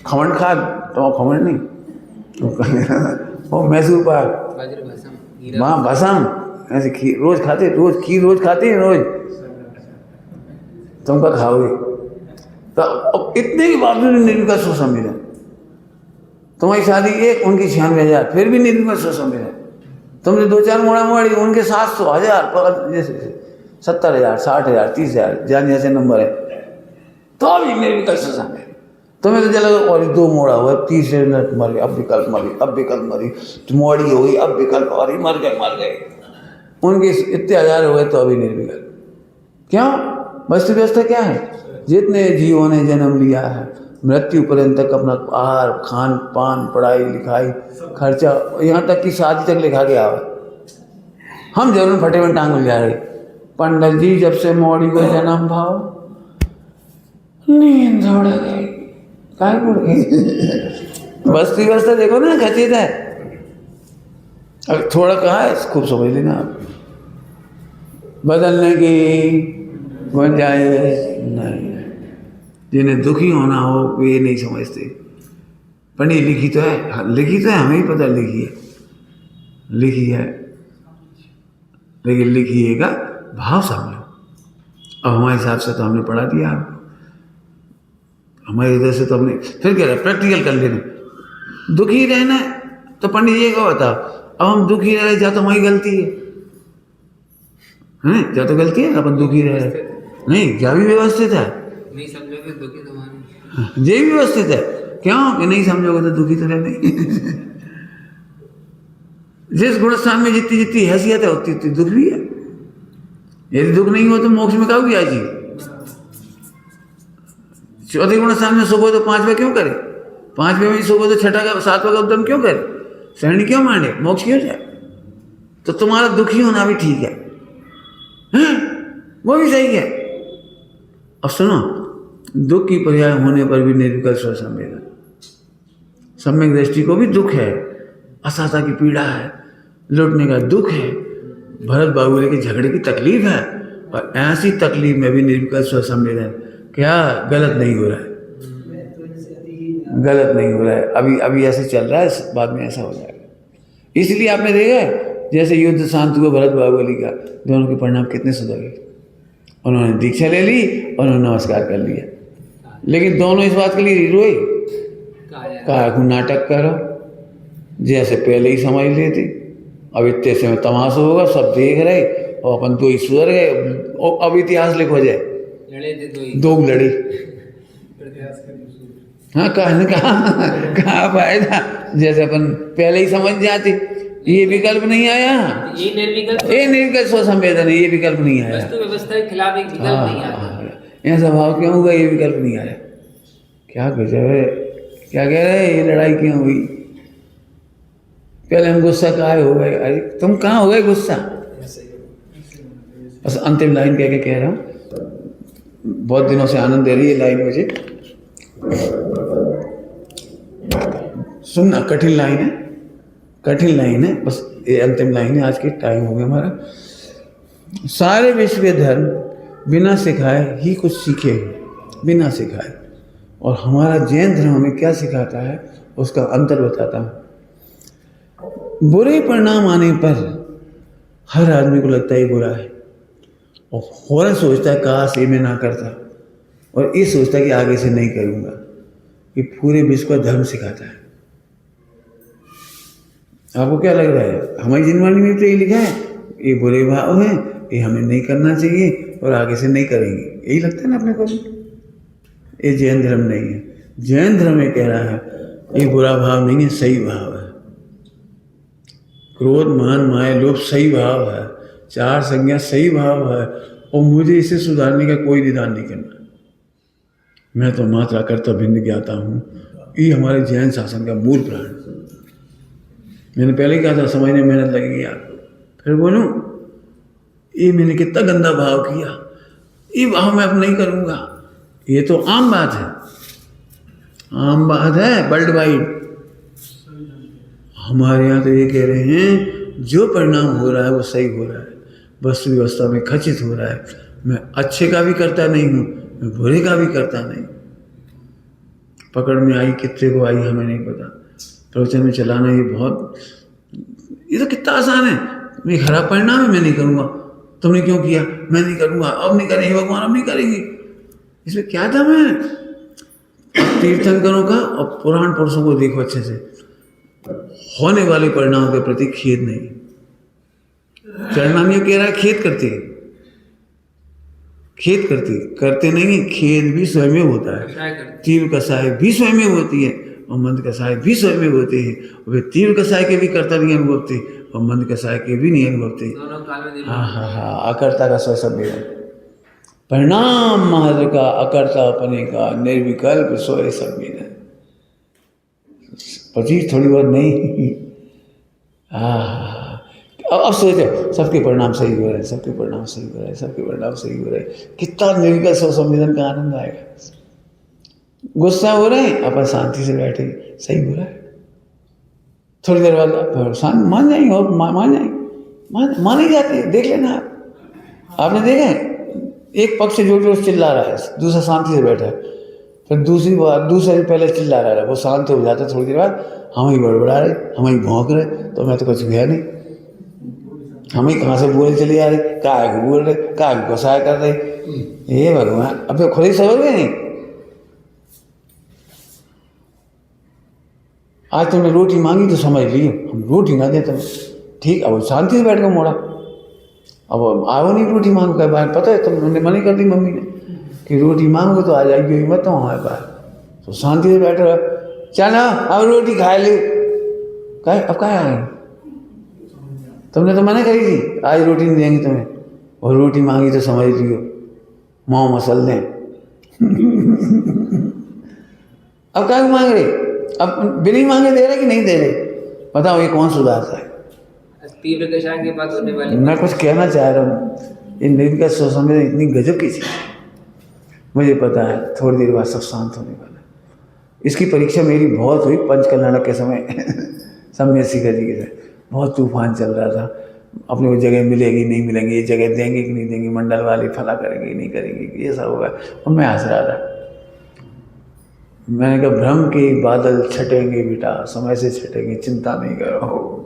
खमण खात, तो खमण नहीं वो मैसूर पाक, वज्र भस्म, वहाँ भसम, ऐसे खीर रोज खाते, रोज खीर रोज खाते हैं रोज। तुम क्या खाओगे? तो अब इतने के बावजूद निर्विकल्प स्वसंवेदन। तुम्हारी शादी 1, उनकी 96,000, फिर भी निर्विकल्प स्वसंवेदन। तुमने 2-4 मोड़ा मोड़ी, उनके 700, 1000, जैसे 70,000, 60,000, 30,000, जान जैसे नंबर है, तो भी निर्विकल्प स्वसंवेदन। तुम्हें तो चला और 2 मोड़ा हुआ, 30 मिनट मर गए, अब विकल्प मरी, अब विकल्प मरी, मोड़ी हो गई, अब विकल्प और मर गए। उनके इतने 1000 हो गए तो अभी निर्विकल्प। क्यों? वस्तु व्यवस्था क्या है? जितने जीवों ने जन्म लिया है मृत्यु पर्यंत तक अपना आहार, खान पान, पढ़ाई लिखाई, खर्चा, यहाँ तक कि शादी तक लिखा गया है। हम जरूर फटे में टांग मिल जा रहे। पंडित जी जब से मौड़ी को जन्म भाव नींद उड़ गई, काय उड़ गई। वस्तु व्यवस्था देखो ना, खचित है। अब थोड़ा कहा है, खूब समझ लेना आप। बदलने की गुंजाइश नहीं। जिन्हें दुखी होना हो वे नहीं समझते। पढ़ी लिखी तो है, लिखी तो है, हमें ही पता लिखी है, लेकिन लिखिए का भाव समझो। अब हमारे हिसाब से तो हमने पढ़ा दिया आपको, हमारे इधर से तो हमने फिर कह रहे प्रैक्टिकल कर लेना। दुखी रहना तो पंडित जी को बताओ। अब हम दुखी रह रहे, जा तो हमारी गलती है, क्या तो गलती है, अपन दुखी रह रहे नहीं, क्या भी व्यवस्थित है, नहीं समझोगे दुखी तुम्हारे, ये भी व्यवस्थित है। क्यों कि नहीं समझोगे तो दुखी तो रहने। जिस गुणस्थान में जितनी हैसियत है उतनी दुख भी है। यदि दुख नहीं हो तो मोक्ष में कहोगे आज जी। 4 गुणस्थान में सुबह तो 5वें क्यों करे? 5वें में सुबह तो 6 का 7वां का उद्यम क्यों करे? श्रेणी क्यों मांगे? मोक्ष क्यों जाए? तो तुम्हारा दुखी होना भी ठीक है, वो भी सही है। अब सुनो, दुख की पर्याय होने पर भी निर्विकल्प स्वसंवेदन। सम्यक दृष्टि को भी दुख है, असहता की पीड़ा है, लौटने का दुख है, भरत बाहुबली के झगड़े की तकलीफ है, और ऐसी तकलीफ में भी निर्विकल्प स्वसंवेदन। क्या गलत नहीं हो रहा है? गलत नहीं हो रहा है। अभी ऐसे चल रहा है, बाद में ऐसा हो जाएगा। इसलिए आपने देखा जैसे युद्ध शांत हुआ भरत बाहुबली का, दोनों के परिणाम कितने सुधर गए। उन्होंने दीक्षा ले ली और उन्होंने नमस्कार कर लिया, लेकिन दोनों इस बात के लिए रोए, कहा नाटक करो, जैसे पहले ही समझ लेते। अब इतने से में तमाशा होगा, सब देख रहे और अपन तो ही सुधर गए। अब इतिहास लिखो जाए, दो लड़े, हाँ कहा फायदा, जैसे अपन पहले ही समझ जाते। ये विकल्प नहीं आया, ये निर्विकल्प स्वसंवेदन है, ये विकल्प नहीं आया। वस्तु व्यवस्था के खिलाफ एक विकल्प नहीं आया। ऐसा भाव क्यों होगा? ये विकल्प नहीं आया। क्या गजब है, क्या कह रहे हैं? ये लड़ाई क्यों हुई? पहले हम गुस्सा काहे हो गए? अरे तुम कहाँ हो गए गुस्सा? बस अंतिम लाइन कह के कह रहा हूँ, बहुत दिनों से आनंद दे रही है लाइन मुझे। सुनना, कठिन लाइन है, कठिन लाइन है, बस ये अंतिम लाइन है। आज के टाइम हो गया हमारा। सारे विश्व धर्म बिना सिखाए ही कुछ सीखे, बिना सिखाए। और हमारा जैन धर्म हमें क्या सिखाता है उसका अंतर बताता हूँ। बुरे परिणाम आने पर हर आदमी को लगता है ये बुरा है और फौरन सोचता है काश ये मैं ना करता, और ये सोचता है कि आगे से नहीं करूँगा। ये पूरे विश्व का धर्म सिखाता है। आपको क्या लग रहा है? हमारी जिनवाणी में तो ये लिखा है ये बुरे भाव हैं, ये हमें नहीं करना चाहिए और आगे से नहीं करेंगे, यही लगता है ना अपने को भी। ये जैन धर्म नहीं है। जैन धर्म ये कह रहा है ये बुरा भाव नहीं है, सही भाव है। क्रोध मान माया लोभ सही भाव है, चार संज्ञा सही भाव है, और मुझे इसे सुधारने का कोई निदान नहीं करना। मैं तो मात्रा कर्ता भिन्न ज्ञाता हूँ, ये हमारे जैन शासन का मूल प्राण। मैंने पहले कहा था समझने में मेहनत लगेगी आपको, फिर बोलूं ये मैंने कितना गंदा भाव किया, ये भाव मैं अब नहीं करूँगा। ये तो आम बात है, आम बात है वर्ल्ड वाइड। हमारे यहाँ तो ये कह रहे हैं जो परिणाम हो रहा है वो सही हो रहा है, वस्तु व्यवस्था में खचित हो रहा है। मैं अच्छे का भी करता नहीं हूँ, मैं बुरे का भी करता नहीं। पकड़ में आई कितने को आई हमें नहीं पता। प्रवचन में चलाना ये तो कितना आसान है। मेरी खराब परिणाम है, मैं नहीं करूँगा। तुमने क्यों किया? मैं नहीं करूँगा, अब नहीं करेंगे भगवान, अब नहीं करेंगे। इसमें क्या दम है? तीर्थंकरों का और पुराण पुरुषों को देखो अच्छे से, होने वाले परिणाम के प्रति खेद नहीं। चरणामी कह रहा है खेद करती है, खेद करती करते नहीं, खेद भी स्वयं में होता है। तीव्र कसाय भी स्वयं में होती है और मंद कसाय भी स्वयं में होते हैं। वे तीव्र कसाय के भी कर्ता नहीं अनुभवते और मंद कसाय के भी नहीं अनुभवते। हाँ, अकर्ता का स्व सम्मेलन, परिणाम मात्र का, अकर्ता अपने का, निर्विकल्प स्व सम्मेलन। पचीस थोड़ी बहुत नहीं। अब सोचो सबके परिणाम सही हो रहे हैं, सबके परिणाम सही हो रहे हैं, सबके परिणाम सही हो रहे हैं, कितना निर्विकल्प स्व सम्मेलन का आनंद आएगा। गुस्सा हो रहे हैं अपन शांति से बैठे, सही हो रहा है। थोड़ी देर बाद शांत मान जाएंगे और मान जाएंगे, मान ही जाते। देख लेना आपने देखा है एक पक्ष से जोर जोर से चिल्ला रहा है, दूसरा शांति से बैठा है, फिर दूसरी बार दूसरे पहले चिल्ला रहा है, वो शांत हो जाता है। थोड़ी देर बाद हम ही बड़बड़ा रहे, हम ही भौंक रहे, तो मैं तो कुछ हुआ नहीं। हम ही कहाँ से बोले चले जा रहे, क्या बोल रहे, क्या गुस्सा कर रहे। ये भगवान, अब तो खुद ही समझ गए नहीं। आज तुमने रोटी मांगी तो समझ ली हम रोटी ना देते, ठीक। अब शांति से बैठ कर मोड़ा, अब आओ नहीं रोटी मांगो का बाहर, पता है तुमने मना कर दी मम्मी ने कि रोटी मांगो तो आ जाएगी, मत तो हमारे पास। तो शांति से बैठ रहा, चल अब रोटी खा ले। कहे अब क्या आए, तुमने तो मना करी थी आज रोटी नहीं देंगे तुम्हें, और रोटी मांगी तो समझ लियो माँ मसल दें। अब क्या मांग रहे, अब बिना मांगे दे रहे कि नहीं दे रहे, बताओ ये कौन सुधारता है? तीव्र कषाय के बाद होने वाली मैं कुछ कहना चाह रहा हूँ, इन दिन का सोचने में इतनी गजब की चीज़ मुझे पता है, थोड़ी देर बाद सब शांत होने वाला है। इसकी परीक्षा मेरी बहुत हुई पंचकल्याण के समय। सम्यसिका जी के साथ बहुत तूफान चल रहा था, अपने को जगह मिलेगी नहीं मिलेंगी, ये जगह देंगे कि नहीं देंगे, मंडल वाले फला करेंगे नहीं करेंगे, ये सब होगा। और मैं हंस रहा था। मैंने कहा भ्रम के बादल छटेंगे बेटा, समय से छटेंगे, चिंता नहीं करो।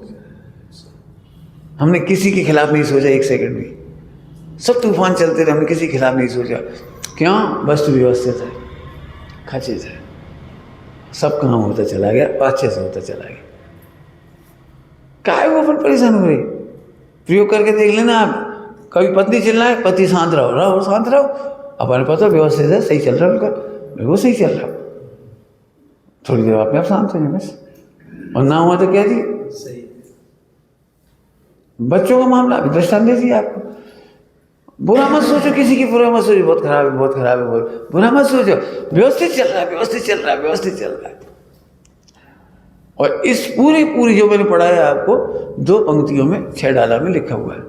हमने किसी के खिलाफ नहीं सोचा एक सेकंड भी, सब तूफान चलते रहे, हमने किसी के खिलाफ नहीं सोचा। क्यों? वस्तु व्यवस्थित है, खचित है, सब काम होता चला गया, अच्छे से होता चला गया। काहे वो अपन परेशान हो रहे? प्रयोग करके देख लेना आप, कभी पत्नी चिल्लाए है, पति शांत रहो शांत रहो, अपन पता व्यवस्थित है, सही चल रहा है उनका, वो सही चल रहा, थोड़ी देर अपने आप शांत हो जाए बस। और ना हुआ तो क्या जी, सही। बच्चों का मामला अभी दृष्टांत दे दिया आपको। बुरा मत सोचो, किसी की बुरा मत सोचो, बहुत खराब है, बहुत खराब है, बहुत बुरा मत सोचो, व्यवस्थित चल रहा है, व्यवस्थित चल रहा है, व्यवस्थित चल रहा है। और इस पूरी जो मैंने पढ़ाया आपको, 2 पंक्तियों में 6 डाला में लिखा हुआ है,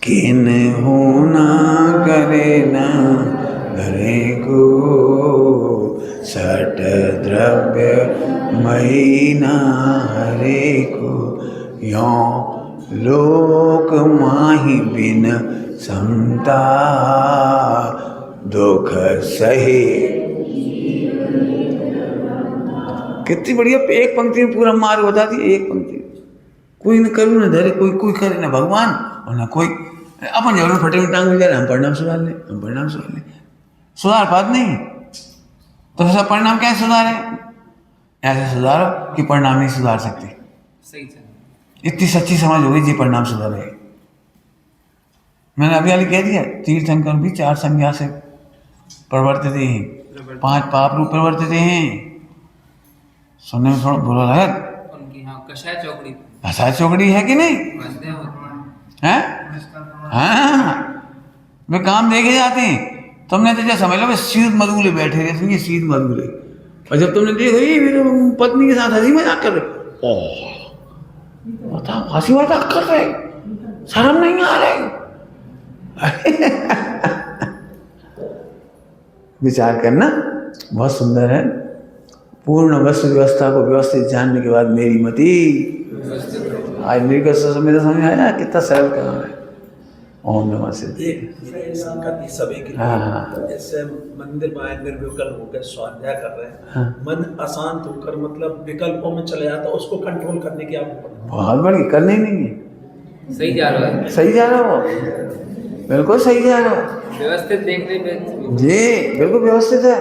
किन हो ना करे ना घरे को, सट द्रव्य महीना हरे को, यों लोक माही बिन समता, दुख सहे। कितनी बढ़िया एक पंक्ति में पूरा मार्ग बता दी, एक पंक्ति। कोई न करू न धरे, कोई करे न भगवान और न कोई। अपन जब फटे में टांग मिल जाए हम परिणाम सुधार लें, हम परिणाम सुधार लें। सुधार बात नहीं तो ऐसा परिणाम कैसे सुधारे? ऐसे सुधारो कि परिणाम नहीं सुधार सकते। सही है। इतनी सच्ची समझ हो गई जी, परिणाम सुधारे। मैंने अभी कह दिया, तीर्थंकर भी 4 संज्ञा से प्रवर्तित हैं, 5 पाप रूप प्रवर्तित हैं। सुनने में थोड़ा बुरा लगा उनकी हाँ कषाय चौकड़ी, कषाय चौकड़ी है कि नहीं है? हाँ, वे काम देखे जाते हैं। तुमने तो जैसा समझ लो शीत मधुले बैठे रहे, ये शीत मधुले, और जब तुमने देखो ये मेरे पत्नी के साथ हंसी मजाक कर रहे, ओह बताओ हंसी मजाक कर रहे, शर्म नहीं आ रही। विचार करना बहुत सुंदर है। पूर्ण वस्तु व्यवस्था को व्यवस्थित जानने के बाद मेरी मति आज निर्गत समय समझ आया कितना सरल काम है। ओम नमः सिद्धि। हाँ, जैसे मंदिर में आए निर्विकल्प होकर स्वाध्याय कर रहे हैं, हाँ। मन अशांत होकर मतलब विकल्पों में चले जाता है, उसको कंट्रोल करने की आप बहुत बढ़िया, करने ही नहीं है। सही जा रहा है, सही जा रहा हो, बिल्कुल सही जा रहा हो व्यवस्थित देखने में जी, बिल्कुल व्यवस्थित है।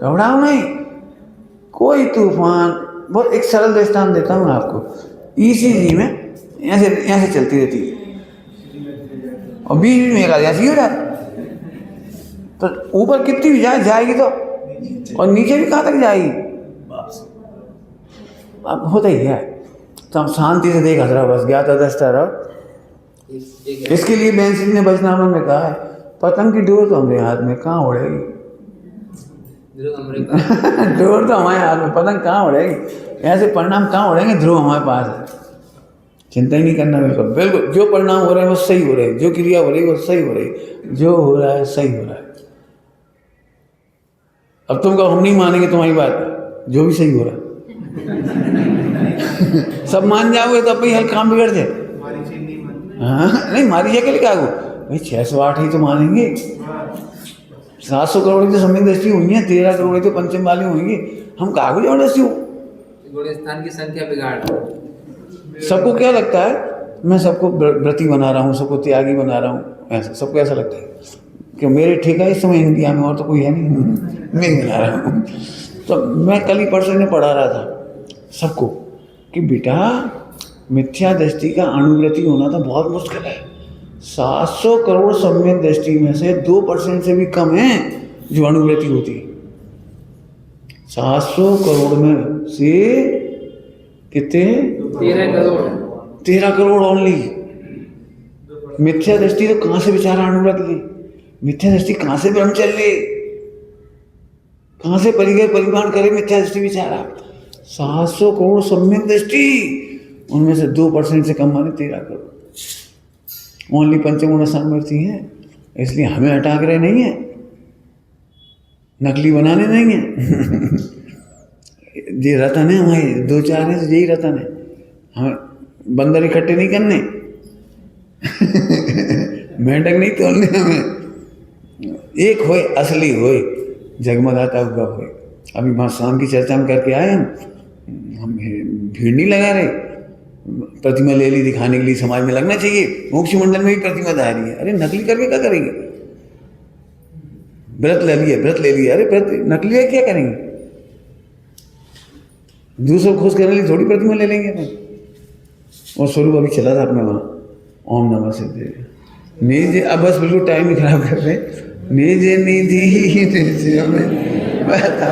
घबराओ नहीं, कोई तूफान। बहुत एक सरल दृष्टांत देता हूँ आपको। ईसीजी में यहाँ से चलती रहती है और बीच में एक ऐसी हो जाए तो ऊपर कितनी भी जाएगी तो, और नीचे भी कहाँ तक जाएगी? अब होता ही है। तो हम शांति से देखा रहो, बस ज्ञाता दृष्टा रहो। इसके लिए बेंसी ने वचनामृत में कहा है, पतंग की डोर तो हमारे हाथ में कहाँ उड़ेगी? डोर तो हमारे हाथ में, पतंग कहाँ उड़ेगी? ऐसे परिणाम कहाँ उड़ेंगे? ध्रुव हमारे पास है। चिंता ही नहीं करना, बिल्कुल बिल्कुल। जो परिणाम हो रहे हैं वो सही हो रहे हैं, जो क्रिया हो रही है वो सही हो रही है, जो हो रहा है सही हो रहा है। अब तुम कहो हम नहीं मानेंगे तुम्हारी बात, जो भी सही हो रहा है सब मान जाओगे तो भाई हर काम बिगड़ जाए। हाँ नहीं, मारी जाए के लिए क्या हो भाई, 608 ही तो मानेंगे। 700 करोड़ की तो सम्यक दृष्टि हुई है, 13 करोड़ की तो पंचम वाली होंगी। हम कहा को जबरदस्ती हो? स्थान की संख्या बिगाड़। सबको क्या लगता है मैं सबको व्रती बना रहा हूँ, सबको त्यागी बना रहा हूँ, ऐसा सबको ऐसा लगता है कि मेरे ठेका इस समय इंडिया में और तो कोई है नहीं, मैं ही बना रहा हूँ। तो मैं कल ही परसों ने पढ़ा रहा था सबको कि बेटा मिथ्या दृष्टि का अनुव्रति होना तो बहुत मुश्किल है। 700 करोड़ सम्यक दृष्टि में से 2% से भी कम है जो अनुव्रति होती है। 700 करोड़ में से कितने? 13 करोड़। 13 करोड़ ओनली। मिथ्या दृष्टि तो कहाँ से बेचारा अनुव्रत ले? मिथ्या दृष्टि कहाँ से ब्रह्मचर्य, कहाँ से परिमाण करे मिथ्या दृष्टि बेचारा? 700 करोड़ सम्यक दृष्टि, उनमें से 2% से कम माने 13 करोड़ ओनली पंचगुण समर्थी है। इसलिए हमें हटा रहे नहीं है, नकली बनाने नहीं है। ये रतन है हमारे, 2-4 है तो यही रतन है। हमें बंदर इकट्ठे नहीं करने, मेंढक नहीं तोड़ने, हमें एक होए असली होए, जगमगाता हुआ होए। अभी वहाँ शाम की चर्चा में करके आए हम भीड़ नहीं लगा रहे। प्रतिमा ले ली दिखाने के लिए, समाज में लगना चाहिए। मोक्ष मंडल में भी प्रतिमा धा रही है, अरे नकली करके क्या करेंगे? व्रत ले लिया, अरे व्रत नकली है क्या करेंगे? दूसरों खुश करने लिए थोड़ी प्रतिमा ले लेंगे अपन। और स्वरूप अभी चला था अपना वहाँ, ओम नमः सिद्धि निज। अब बस बिल्कुल टाइम ही खराब कर रहे। निज निधि निज में बता